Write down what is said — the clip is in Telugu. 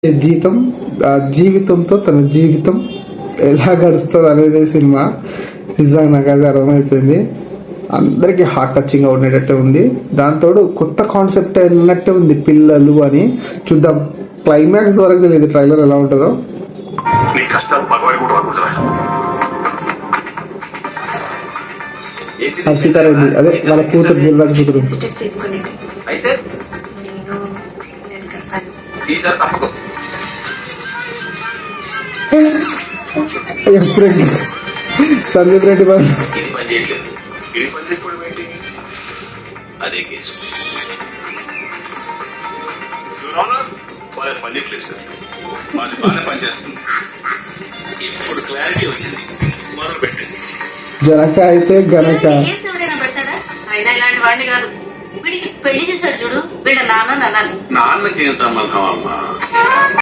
జీతం జీవితంతో తన జీవితం ఎలా గడుస్తుంది అనేది సినిమా. నిజంగా నాకు అది అర్థమైపోయింది. అందరికి హార్ట్ టచింగ్ గా ఉండేటట్టే ఉంది. దాంతో కొత్త కాన్సెప్ట్ అన్నట్టే ఉంది పిల్లలు అని. చూద్దాం, క్లైమాక్స్ వరకు తెలియదు ట్రైలర్ ఎలా ఉంటుందో. హర్షితారెడ్డి అదే వాళ్ళ కూతురు దిల్రాజ్ కూతురు. సందీప్ రెడ్డి అదే కేసు పనిచేస్తుంది. ఇప్పుడు క్లారిటీ వచ్చింది. జనక అయితే గనక అయినా ఇలాంటి వాడిని కాదు. వీడికి పెళ్లి చేశాడు చూడు, వీళ్ళ నాన్నకి ఏం సంబంధం అమ్మా?